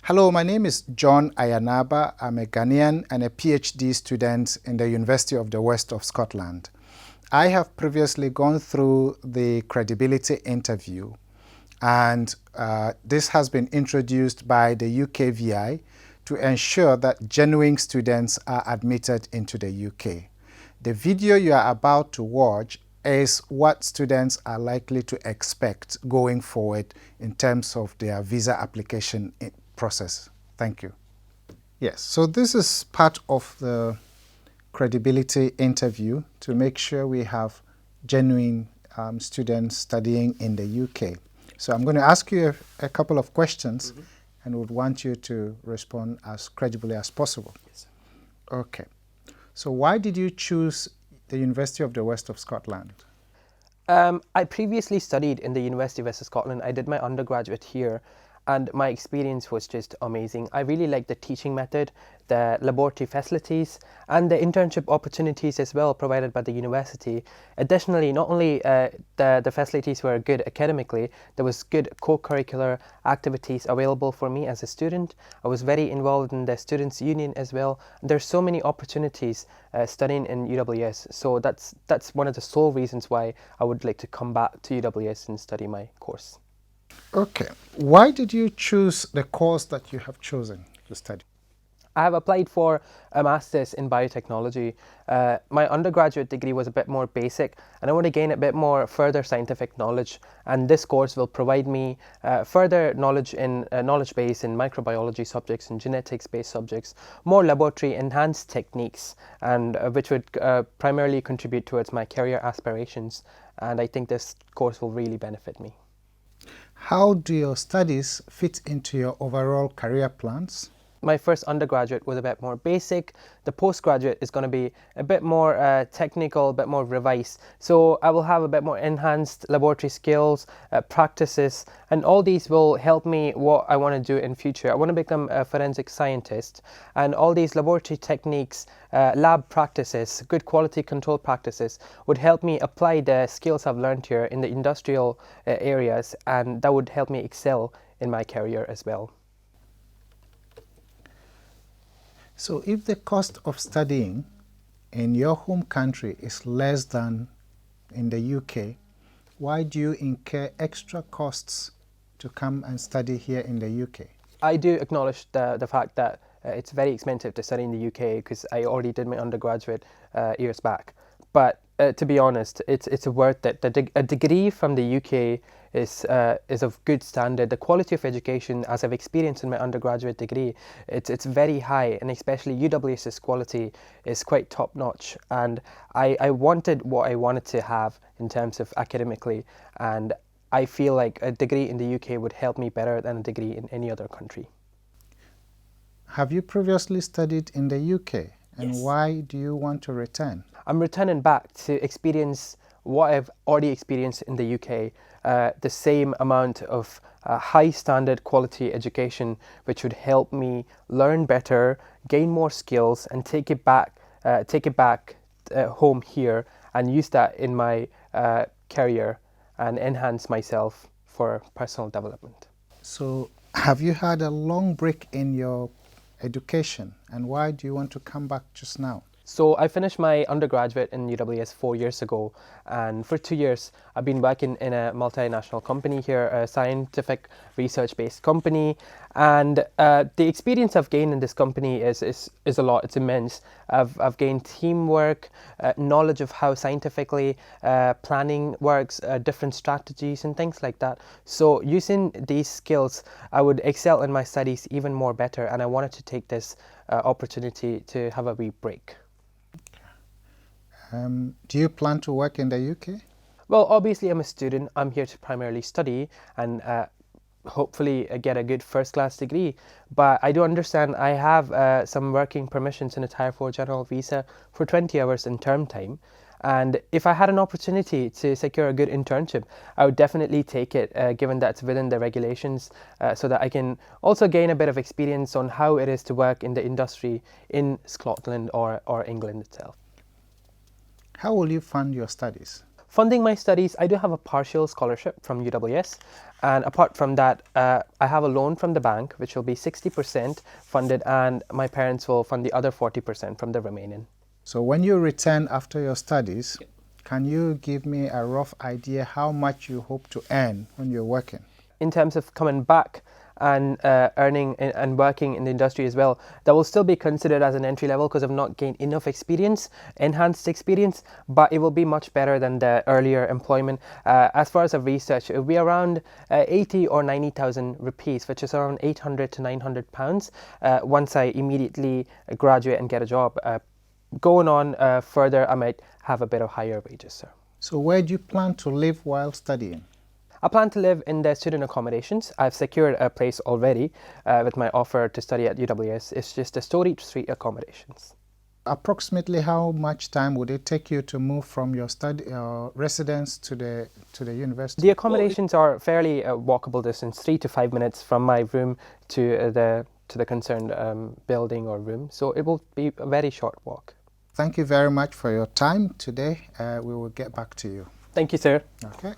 Hello, my name is John Ayanaba. I'm a Ghanaian and a PhD student in the University of the West of Scotland. I have previously gone through the credibility interview, and this has been introduced by the UKVI to ensure that genuine students are admitted into the UK. The video you are about to watch is what students are likely to expect going forward in terms of their visa application process. Thank you. Yes, so this is part of the credibility interview to make sure we have genuine students studying in the UK. So I'm going to ask you a couple of questions and would want you to respond as credibly as possible. Yes. Okay. So why did you choose the University of the West of Scotland? I previously studied in the University of West of Scotland. I did my undergraduate here, and my experience was just amazing. I really liked the teaching method, the laboratory facilities, and the internship opportunities as well provided by the university. Additionally, not only the facilities were good academically, there was good co-curricular activities available for me as a student. I was very involved in the Students' Union as well. There's so many opportunities studying in UWS, so that's one of the sole reasons why I would like to come back to UWS and study my course. Okay. Why did you choose the course that you have chosen to study? I have applied for a master's in biotechnology. My undergraduate degree was a bit more basic, and I want to gain a bit more further scientific knowledge, and this course will provide me further knowledge in knowledge base in microbiology subjects and genetics based subjects, more laboratory enhanced techniques, and which would primarily contribute towards my career aspirations, and I think this course will really benefit me. How do your studies fit into your overall career plans? My first undergraduate was a bit more basic. The postgraduate is going to be a bit more technical, a bit more revised. So I will have a bit more enhanced laboratory skills, practices, and all these will help me what I want to do in future. I want to become a forensic scientist, and all these laboratory techniques, lab practices, good quality control practices would help me apply the skills I've learned here in the industrial areas, and that would help me excel in my career as well. So if the cost of studying in your home country is less than in the UK, why do you incur extra costs to come and study here in the UK? I do acknowledge the fact that it's very expensive to study in the UK because I already did my undergraduate years back. But to be honest, it's worth it. A degree from the UK is of good standard. The quality of education, as I've experienced in my undergraduate degree, it's very high, and especially UWS's quality is quite top notch. And I wanted what I wanted to have in terms of academically, and I feel like a degree in the UK would help me better than a degree in any other country. Have you previously studied in the UK? And Yes. Why do you want to return? I'm returning back to experience what I've already experienced in the UK, the same amount of high standard quality education, which would help me learn better, gain more skills, and take it back home here and use that in my career and enhance myself for personal development. So have you had a long break in your education, and why do you want to come back just now? So I finished my undergraduate in UWS 4 years ago, and for 2 years I've been working in a multinational company here, a scientific research-based company, and the experience I've gained in this company is a lot. It's immense. I've gained teamwork, knowledge of how scientifically planning works, different strategies and things like that. So using these skills, I would excel in my studies even more better, and I wanted to take this opportunity to have a wee break. Do you plan to work in the UK? Well, obviously I'm a student. I'm here to primarily study and hopefully get a good first-class degree. But I do understand I have some working permissions in a Tier 4 general visa for 20 hours in term time. And if I had an opportunity to secure a good internship, I would definitely take it, given that it's within the regulations, so that I can also gain a bit of experience on how it is to work in the industry in Scotland or England itself. How will you fund your studies? Funding my studies, I do have a partial scholarship from UWS, and apart from that, I have a loan from the bank which will be 60% funded, and my parents will fund the other 40% from the remaining. So when you return after your studies, can you give me a rough idea how much you hope to earn when you're working? In terms of coming back and earning and working in the industry as well, that will still be considered as an entry level because I've not gained enough experience, enhanced experience, but it will be much better than the earlier employment. As far as the research, it will be around 80 or 90,000 rupees, which is around 800 to 900 pounds once I immediately graduate and get a job. Going on further, I might have a bit of higher wages, sir. So where do you plan to live while studying? I plan to live in the student accommodations. I've secured a place already with my offer to study at UWS. It's just a Story Street accommodations. Approximately how much time would it take you to move from your residence to the university? The accommodations are fairly walkable distance, 3 to 5 minutes from my room to the concerned building or room. So it will be a very short walk. Thank you very much for your time today. We will get back to you. Thank you, sir. Okay.